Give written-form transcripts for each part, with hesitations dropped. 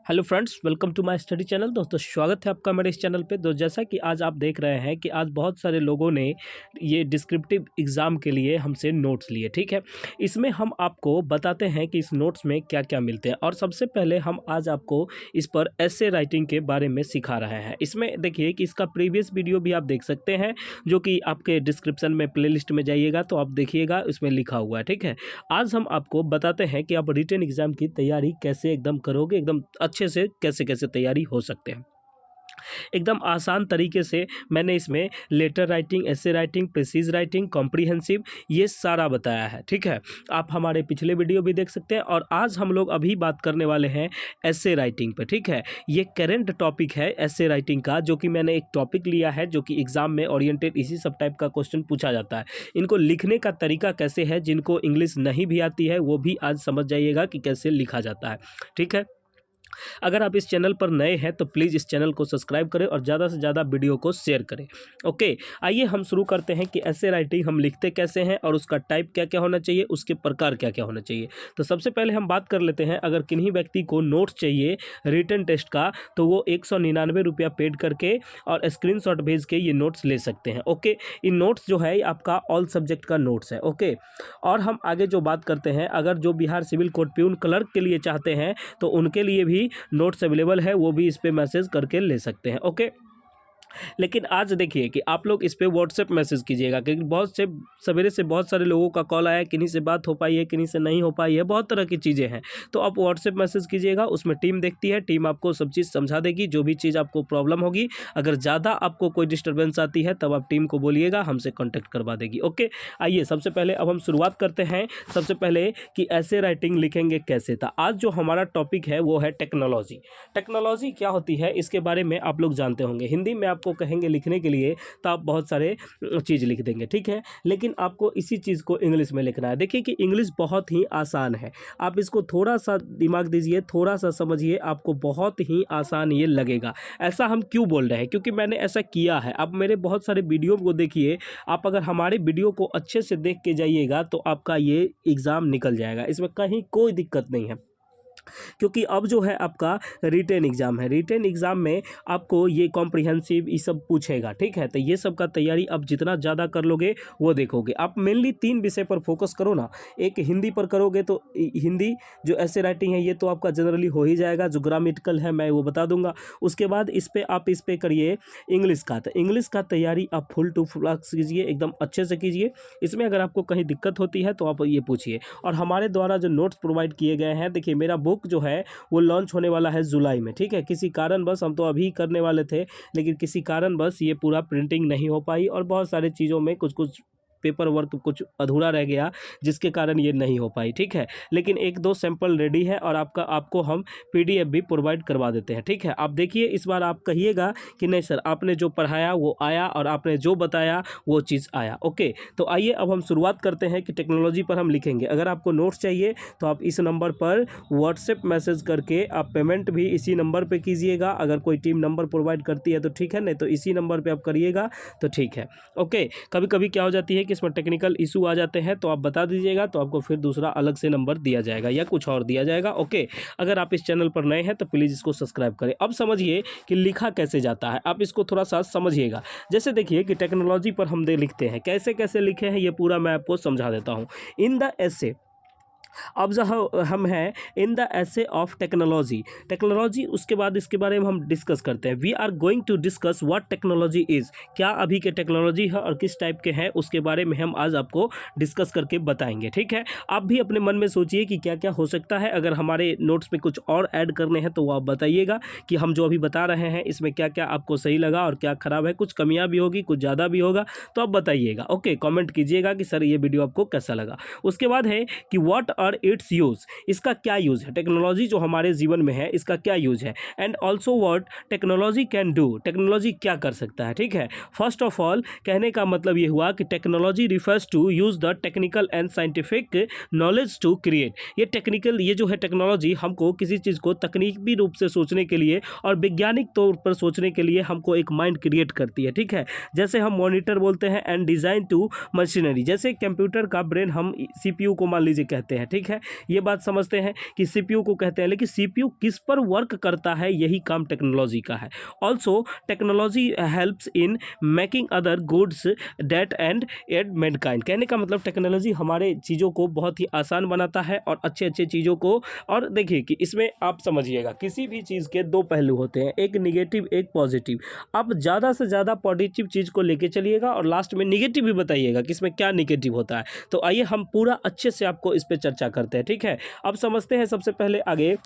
Hello friends, welcome to my study channel. दोस्तों, स्वागत है आपका मेरे इस चैनल पे। दोस्त, जैसा कि आज आप देख रहे हैं कि आज बहुत सारे लोगों ने ये डिस्क्रिप्टिव एग्ज़ाम के लिए हमसे नोट्स लिए, ठीक है। इसमें हम आपको बताते हैं कि इस नोट्स में क्या क्या मिलते हैं, और सबसे पहले हम आज आपको इस पर एसे राइटिंग के बारे में सिखा रहे हैं। इसमें देखिए कि इसका प्रीवियस वीडियो भी आप देख सकते हैं, जो कि आपके डिस्क्रिप्शन में प्लेलिस्ट में जाइएगा तो आप देखिएगा, इसमें लिखा हुआ है, ठीक है। आज हम आपको बताते हैं कि आप रिटन एग्ज़ाम की तैयारी कैसे एकदम करोगे, एकदम अच्छे से कैसे कैसे तैयारी हो सकते हैं। एकदम आसान तरीके से मैंने इसमें letter writing, essay writing, precis writing, comprehensive, ये सारा बताया है, ठीक है। आप हमारे पिछले वीडियो भी देख सकते हैं। और आज हम लोग अभी बात करने वाले हैं एसे राइटिंग पे, ठीक है। ये करेंट टॉपिक है एसे राइटिंग का, जो कि मैंने एक टॉपिक लिया है जो कि एग्जाम में ओरिएंटेड इसी सब टाइप का क्वेश्चन पूछा जाता है। इनको लिखने का तरीका कैसे है, जिनको इंग्लिश नहीं भी आती है वो भी आज समझ जाइएगा कि कैसे लिखा जाता है, ठीक है। अगर आप इस चैनल पर नए हैं तो प्लीज़ इस चैनल को सब्सक्राइब करें और ज़्यादा से ज़्यादा वीडियो को शेयर करें। ओके, आइए हम शुरू करते हैं कि ऐसे राइटिंग हम लिखते कैसे हैं और उसका टाइप क्या क्या होना चाहिए, उसके प्रकार क्या क्या होना चाहिए। तो सबसे पहले हम बात कर लेते हैं, अगर किन्हीं व्यक्ति को नोट्स चाहिए रिटन टेस्ट का तो वो 199 रुपया पेड करके और स्क्रीनशॉट भेज के ये नोट्स ले सकते हैं। ओके, इन नोट्स जो है आपका ऑल सब्जेक्ट का नोट्स है। ओके, और हम आगे जो बात करते हैं, अगर जो Bihar civil court peon clerk के लिए चाहते हैं तो उनके लिए भी नोट्स अवेलेबल है, वो भी इस पे मैसेज करके ले सकते हैं। ओके, लेकिन आज देखिए कि आप लोग इस पे व्हाट्सएप मैसेज कीजिएगा, क्योंकि बहुत से सवेरे से बहुत सारे लोगों का कॉल आया है, किन्हीं से बात हो पाई है, किन्हीं से नहीं हो पाई है, बहुत तरह की चीज़ें हैं। तो आप व्हाट्सएप मैसेज कीजिएगा, उसमें टीम देखती है, टीम आपको सब चीज़ समझा देगी, जो भी चीज़ आपको प्रॉब्लम होगी। अगर ज़्यादा आपको कोई डिस्टर्बेंस आती है तब आप टीम को बोलिएगा, हमसे कॉन्टैक्ट करवा देगी। ओके, आइए सबसे पहले अब हम शुरुआत करते हैं। सबसे पहले कि ऐसे राइटिंग लिखेंगे कैसे। था आज जो हमारा टॉपिक है वो है टेक्नोलॉजी। टेक्नोलॉजी क्या होती है इसके बारे में आप लोग जानते होंगे। हिंदी में आपको कहेंगे लिखने के लिए तो आप बहुत सारे चीज़ लिख देंगे, ठीक है। लेकिन आपको इसी चीज़ को इंग्लिश में लिखना है। देखिए कि इंग्लिश बहुत ही आसान है, आप इसको थोड़ा सा दिमाग दीजिए, थोड़ा सा समझिए, आपको बहुत ही आसान ये लगेगा। ऐसा हम क्यों बोल रहे हैं, क्योंकि मैंने ऐसा किया है। आप मेरे बहुत सारे वीडियो को देखिए, आप अगर हमारे वीडियो को अच्छे से देख के जाइएगा तो आपका ये एग्ज़ाम निकल जाएगा, इसमें कहीं कोई दिक्कत नहीं है। क्योंकि अब जो है आपका रिटेन एग्ज़ाम है, रिटेन एग्ज़ाम में आपको ये कॉम्प्रिहेंसिव ये सब पूछेगा, ठीक है। तो ये सब का तैयारी आप जितना ज़्यादा कर लोगे वो देखोगे। आप मेनली 3 विषय पर फोकस करो ना। एक हिंदी पर करोगे तो हिंदी जो ऐसे राइटिंग है ये तो आपका जनरली हो ही जाएगा, जो ग्रामेटिकल है मैं वो बता दूंगा। उसके बाद इस पर करिए इंग्लिश का। तो इंग्लिश का तैयारी आप फुल टू फ्लक्स कीजिए, एकदम अच्छे से कीजिए। इसमें अगर आपको कहीं दिक्कत होती है तो आप ये पूछिए। और हमारे द्वारा जो नोट्स प्रोवाइड किए गए हैं, देखिए मेरा बुक जो है वो लॉन्च होने वाला है जुलाई में, ठीक है। किसी कारणवश हम तो अभी करने वाले थे, लेकिन किसी कारणवश ये पूरा प्रिंटिंग नहीं हो पाई और बहुत सारी चीज़ों में कुछ कुछ पेपर वर्क कुछ अधूरा रह गया, जिसके कारण ये नहीं हो पाई, ठीक है। लेकिन 1-2 सैंपल रेडी है और आपको हम पीडीएफ भी प्रोवाइड करवा देते हैं, ठीक है। आप देखिए, इस बार आप कहिएगा कि नहीं सर आपने जो पढ़ाया वो आया और आपने जो बताया वो चीज़ आया। ओके, तो आइए अब हम शुरुआत करते हैं कि टेक्नोलॉजी पर हम लिखेंगे। अगर आपको नोट्स चाहिए तो आप इस नंबर पर व्हाट्सएप मैसेज करके आप पेमेंट भी इसी नंबर पर कीजिएगा। अगर कोई टीम नंबर प्रोवाइड करती है तो ठीक है, नहीं तो इसी नंबर पर आप करिएगा तो ठीक है। ओके, कभी कभी क्या हो जाती है कि इसमें टेक्निकल इशू आ जाते हैं, तो आप बता दीजिएगा, तो आपको फिर दूसरा अलग से नंबर दिया जाएगा या कुछ और दिया जाएगा। ओके, अगर आप इस चैनल पर नए हैं तो प्लीज़ इसको सब्सक्राइब करें। अब समझिए कि लिखा कैसे जाता है, आप इसको थोड़ा सा समझिएगा। जैसे देखिए कि टेक्नोलॉजी पर हम लिखते हैं, कैसे कैसे लिखे हैं ये पूरा मैं आपको समझा देता हूँ। इन द एसे, अब जो हम हैं in the essay of technology. Technology, उसके बाद इसके बारे में हम डिस्कस करते हैं। We are going to discuss what technology is. क्या अभी के टेक्नोलॉजी है और किस टाइप के हैं उसके बारे में हम आज आपको डिस्कस करके बताएंगे, ठीक है। आप भी अपने मन में सोचिए कि क्या क्या हो सकता है। अगर हमारे नोट्स में कुछ और ऐड करने हैं तो वो आप बताइएगा कि हम जो अभी बता रहे हैं इसमें क्या क्या आपको सही लगा और क्या ख़राब है। कुछ कमियाँ भी होगी, कुछ ज़्यादा भी होगा, तो आप बताइएगा। ओके, कॉमेंट कीजिएगा कि सर ये वीडियो आपको कैसा लगा। उसके बाद है कि व्हाट और इट्स यूज़, इसका क्या यूज़ है। टेक्नोलॉजी जो हमारे जीवन में है इसका क्या यूज़ है। And also what technology can do, technology क्या कर सकता है, ठीक है। फर्स्ट ऑफ ऑल कहने का मतलब ये हुआ कि technology refers to use the technical and scientific knowledge to create. ये टेक्निकल, ये जो है टेक्नोलॉजी हमको किसी चीज़ को तकनीकी रूप से सोचने के लिए और वैज्ञानिक तौर पर सोचने के लिए हमको एक माइंड क्रिएट करती है, ठीक है। जैसे हम मॉनिटर बोलते हैं एंड डिज़ाइन टू मशीनरी, जैसे कंप्यूटर का ब्रेन हम सीपीयू को मान लीजिए कहते हैं, ठीक है, ये बात समझते हैं कि सीपीयू को कहते हैं, लेकिन सीपीयू किस पर वर्क करता है, यही काम टेक्नोलॉजी का है। Also technology helps in making other goods that and aid mankind. कहने का मतलब टेक्नोलॉजी हमारे चीज़ों को बहुत ही आसान बनाता है और अच्छे अच्छे चीज़ों को। और देखिए कि इसमें आप समझिएगा किसी भी चीज़ के दो पहलू होते हैं, एक निगेटिव एक पॉजिटिव। आप ज़्यादा से ज़्यादा पॉजिटिव चीज़ को लेके चलिएगा और लास्ट में निगेटिव भी बताइएगा कि इसमें क्या निगेटिव होता है। तो आइए हम पूरा अच्छे से आपको इस पर चर्चा करते हैं, ठीक है। अब समझते हैं सबसे पहले आगे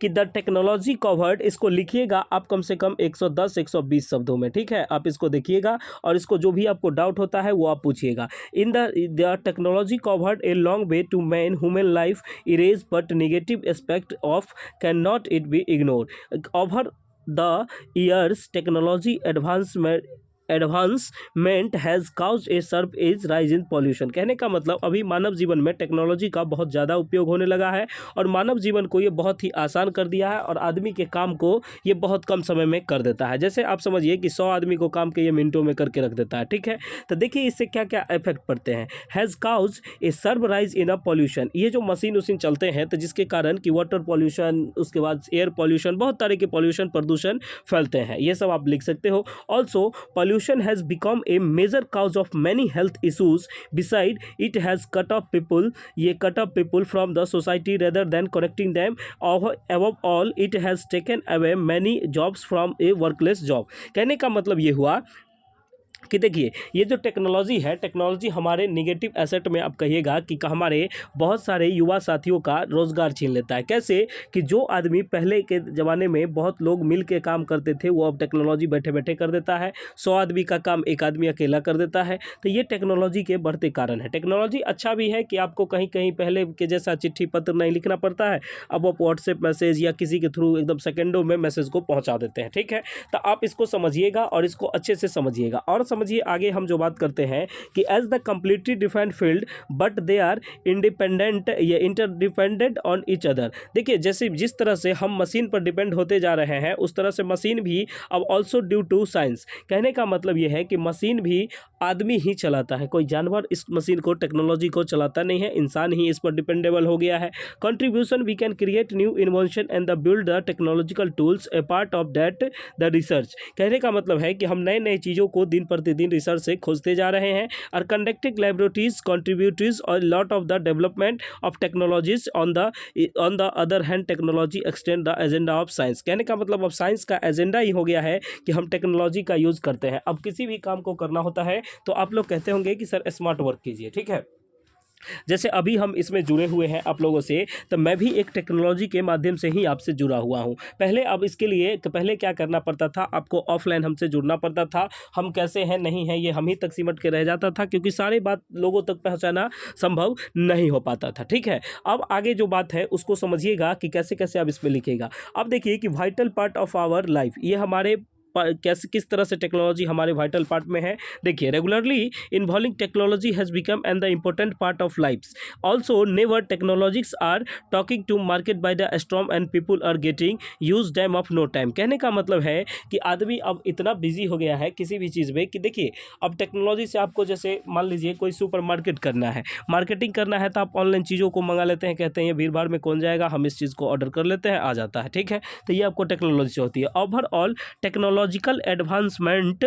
कि द टेक्नोलॉजी कवर्ड, इसको लिखिएगा आप कम से कम 110-120 शब्दों में, ठीक है। आप इसको देखिएगा और इसको जो भी आपको डाउट होता है वो आप पूछिएगा। In the technology covered a long way to man human life इरेज but negative aspect of can not it be ignore. Over the years technology advancement has caused a severe as rise in pollution. कहने का मतलब अभी मानव जीवन में technology का बहुत ज़्यादा उपयोग होने लगा है और मानव जीवन को ये बहुत ही आसान कर दिया है और आदमी के काम को ये बहुत कम समय में कर देता है। जैसे आप समझिए कि 100 आदमी को काम के ये मिनटों में करके रख देता है, ठीक है। तो देखिए इससे क्या क्या इफेक्ट पड़ते हैं। Has caused a severe rise in a pollution, ये जो मशीन चलते हैं तो जिसके कारण कि वाटर पॉल्यूशन, उसके बाद एयर पॉल्यूशन, बहुत तरह के पॉल्यूशन प्रदूषण फैलते हैं, ये सब आप लिख सकते हो। Also pollution has become a major cause of many health issues. Beside, it has cut off people from the society rather than connecting them. Above all, it has taken away many jobs from a workless job. कहने का मतलब ये हुआ कि देखिए ये जो technology है, टेक्नोलॉजी हमारे निगेटिव एसेट में आप कहिएगा कि हमारे बहुत सारे युवा साथियों का रोज़गार छीन लेता है। कैसे कि जो आदमी पहले के ज़माने में बहुत लोग मिल के काम करते थे वो अब टेक्नोलॉजी बैठे बैठे कर देता है। 100 आदमी का काम एक आदमी अकेला कर देता है। तो ये टेक्नोलॉजी के बढ़ते कारण है। टेक्नोलॉजी अच्छा भी है कि आपको कहीं कहीं पहले के जैसा चिट्ठी पत्र नहीं लिखना पड़ता है, अब आप व्हाट्सएप मैसेज या किसी के थ्रू एकदम सेकेंडों में मैसेज को पहुँचा देते हैं, ठीक है। तो आप इसको समझिएगा और इसको अच्छे से समझिएगा। और समझिए आगे हम जो बात करते हैं कि as the completely defined field but they are independent या इंटरडिपेंडेंट ऑन ईच अदर। देखिए जैसे जिस तरह से हम मशीन पर डिपेंड होते जा रहे हैं उस तरह से मशीन भी अब ऑल्सो ड्यू टू साइंस। कहने का मतलब ये है कि मशीन भी आदमी ही चलाता है, कोई जानवर इस मशीन को, टेक्नोलॉजी को चलाता नहीं है, इंसान ही इस पर डिपेंडेबल हो गया है। Contribution we can create new invention and the build the technological tools a part of that the research. कहने का मतलब है कि हम नए नए चीज़ों को दिन प्रतिदिन रिसर्च से खोजते जा रहे हैं और कंडक्टिंग लैबोरेटरीज कंट्रीब्यूटरीज और lot of the development of technologies on the other hand technology extend the agenda of science. कहने का मतलब अब साइंस का एजेंडा ही हो गया है कि हम टेक्नोलॉजी का यूज़ करते हैं। अब किसी भी काम को करना होता है तो आप लोग कहते होंगे कि सर स्मार्ट वर्क कीजिए, ठीक है। जैसे अभी हम इसमें जुड़े हुए हैं आप लोगों से, तो मैं भी एक टेक्नोलॉजी के माध्यम से ही आपसे जुड़ा हुआ हूं। पहले अब इसके लिए तो पहले क्या करना पड़ता था, आपको ऑफलाइन हमसे जुड़ना पड़ता था। हम कैसे हैं नहीं हैं ये हम ही तक सिमट के रह जाता था, क्योंकि सारी बात लोगों तक पहुंचाना संभव नहीं हो पाता था, ठीक है। अब आगे जो बात है उसको समझिएगा कि कैसे कैसे आप इसमें लिखिएगा। अब देखिए कि vital part of our life, ये हमारे कैसे किस तरह से टेक्नोलॉजी हमारे वाइटल पार्ट में है। देखिए regularly involving technology has become and the important part of life's. Also never technologies are talking to market by the storm and people are getting use time of no time. कहने का मतलब है कि आदमी अब इतना बिजी हो गया है किसी भी चीज़ में कि देखिए अब टेक्नोलॉजी से आपको जैसे मान लीजिए कोई सुपर मार्केट करना है, मार्केटिंग करना है, तो आप ऑनलाइन चीज़ों को मंगा लेते हैं, कहते हैं ये भीड़ भाड़ में कौन जाएगा, हम इस चीज़ को ऑर्डर कर लेते हैं, आ जाता है, ठीक है। तो ये आपको टेक्नोलॉजी से होती है। Overall technological advancement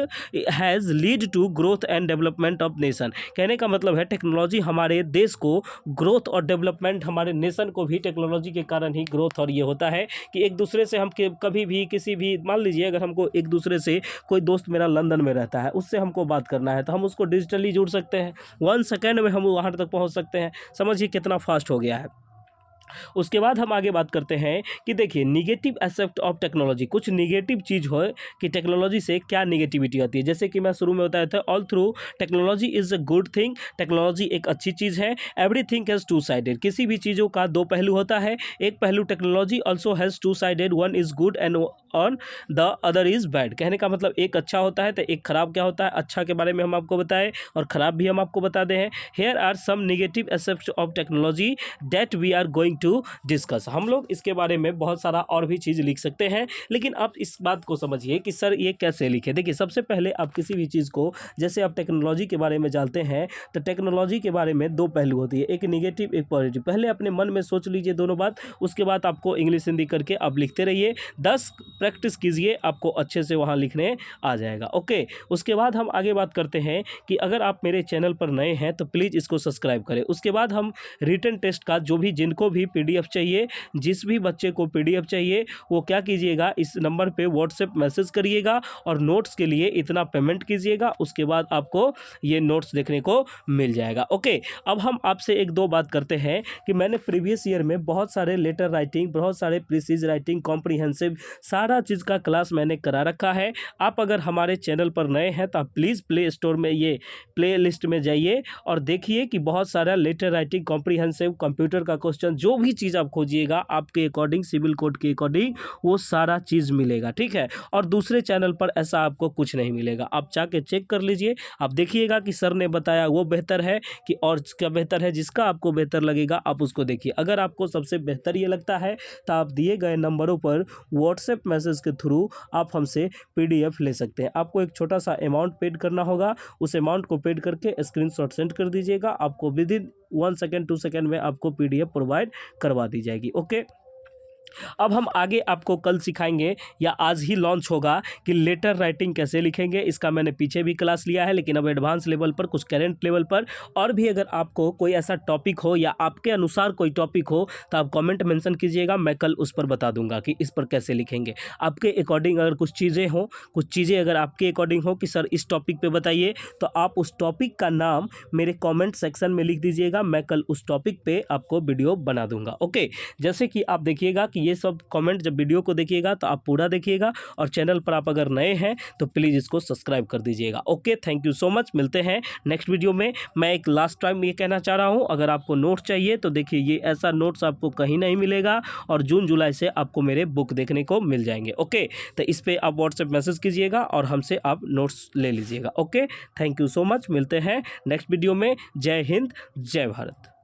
has lead to growth and development of nation. कहने का मतलब है टेक्नोलॉजी हमारे देश को ग्रोथ और डेवलपमेंट, हमारे नेशन को भी टेक्नोलॉजी के कारण ही ग्रोथ और ये होता है कि एक दूसरे से हम कभी भी किसी भी, मान लीजिए अगर हमको एक दूसरे से, कोई दोस्त मेरा लंदन में रहता है उससे हमको बात करना है तो हम उसको डिजिटली जुड़ सकते हैं, 1 सेकेंड में हम वहाँ तक पहुँच सकते हैं। समझिए कितना फास्ट हो गया है। उसके बाद हम आगे बात करते हैं कि देखिए निगेटिव एस्पेक्ट ऑफ टेक्नोलॉजी, कुछ निगेटिव चीज़ हो कि टेक्नोलॉजी से क्या निगेटिविटी होती है। जैसे कि मैं शुरू में बताया था, all through technology is a good thing, technology एक अच्छी चीज़ है। एवरीथिंग हैज़ टू साइडेड, किसी भी चीज़ों का दो पहलू होता है। एक पहलू technology also has two sided, one is good and on the other is bad. कहने का मतलब एक अच्छा होता है तो एक खराब क्या होता है, अच्छा के बारे में हम आपको बताएं और ख़राब भी हम आपको बता दें। Here are some negative aspects of technology that we are going going to discuss. हम लोग इसके बारे में बहुत सारा और भी चीज़ लिख सकते हैं, लेकिन आप इस बात को समझिए कि सर ये कैसे लिखे। देखिए, सबसे पहले आप किसी भी चीज़ को, जैसे आप टेक्नोलॉजी के बारे में जानते हैं तो टेक्नोलॉजी के बारे में दो पहलू होती है, एक निगेटिव एक पॉजिटिव। पहले अपने मन में सोच लीजिए दोनों बात, उसके बाद आपको इंग्लिश हिंदी करके आप लिखते रहिए, 10 प्रैक्टिस कीजिए, आपको अच्छे से वहाँ लिखने आ जाएगा। ओके, उसके बाद हम आगे बात करते हैं कि अगर आप मेरे चैनल पर नए हैं तो प्लीज़ इसको सब्सक्राइब करें। उसके बाद हम रिटन टेस्ट का जो भी, जिनको भी पीडीएफ चाहिए, जिस भी बच्चे को पीडीएफ चाहिए, वो क्या कीजिएगा, इस नंबर पे व्हाट्सएप मैसेज करिएगा और नोट्स के लिए इतना पेमेंट कीजिएगा, उसके बाद आपको ये नोट्स देखने को मिल जाएगा। ओके, अब हम आपसे एक दो बात करते हैं कि मैंने प्रीवियस ईयर में बहुत सारे लेटर राइटिंग, बहुत सारे प्रीसीज राइटिंग, कॉम्प्रिहेंसिव, सारा चीज़ का क्लास मैंने करा रखा है। आप अगर हमारे चैनल पर नए हैं तो आप प्लीज़ प्ले स्टोर में, ये प्ले लिस्ट में जाइए और देखिए कि बहुत सारा लेटर राइटिंग, कॉम्प्रिहेंसिव, कंप्यूटर का क्वेश्चन, जो भी चीज़ आप खोजिएगा आपके अकॉर्डिंग, सिविल कोड के अकॉर्डिंग, वो सारा चीज़ मिलेगा। ठीक है, और दूसरे चैनल पर ऐसा आपको कुछ नहीं मिलेगा। आप जाके चेक कर लीजिए, आप देखिएगा कि सर ने बताया वो बेहतर है कि और क्या बेहतर है, जिसका आपको बेहतर लगेगा आप उसको देखिए। अगर आपको सबसे बेहतर ये लगता है तो आप दिए गए नंबरों पर व्हाट्सएप मैसेज के थ्रू आप हमसे पीडीएफ ले सकते हैं। आपको एक छोटा सा अमाउंट पेड करना होगा, उस अमाउंट को पेड करके स्क्रीनशॉट सेंड कर दीजिएगा, आपको विद इन 1 सेकेंड 2 सेकेंड में आपको पीडीएफ प्रोवाइड करवा दी जाएगी। ओके, अब हम आगे आपको कल सिखाएंगे या आज ही लॉन्च होगा कि लेटर राइटिंग कैसे लिखेंगे। इसका मैंने पीछे भी क्लास लिया है, लेकिन अब एडवांस लेवल पर, कुछ करेंट लेवल पर। और भी अगर आपको कोई ऐसा टॉपिक हो या आपके अनुसार कोई टॉपिक हो तो आप कमेंट मेंशन कीजिएगा, मैं कल उस पर बता दूंगा कि इस पर कैसे लिखेंगे। आपके अकॉर्डिंग अगर कुछ चीज़ें हो, कुछ चीज़ें अगर आपके अकॉर्डिंग हो कि सर इस टॉपिक पे बताइए, तो आप उस टॉपिक का नाम मेरे कमेंट सेक्शन में लिख दीजिएगा, मैं कल उस टॉपिक पे आपको वीडियो बना दूंगा। ओके, जैसे कि आप देखिएगा कि ये सब कमेंट, जब वीडियो को देखिएगा तो आप पूरा देखिएगा, और चैनल पर आप अगर नए हैं तो प्लीज़ इसको सब्सक्राइब कर दीजिएगा। Okay, thank you so much, मिलते हैं नेक्स्ट वीडियो में। मैं एक लास्ट टाइम ये कहना चाह रहा हूँ, अगर आपको नोट्स चाहिए तो देखिए ये ऐसा नोट्स आपको कहीं नहीं मिलेगा, और जून जुलाई से आपको मेरे बुक देखने को मिल जाएंगे। ओके, तो इस पर आप व्हाट्सएप मैसेज कीजिएगा और हमसे आप नोट्स ले लीजिएगा। Okay, thank you so much, मिलते हैं नेक्स्ट वीडियो में। जय हिंद, जय भारत।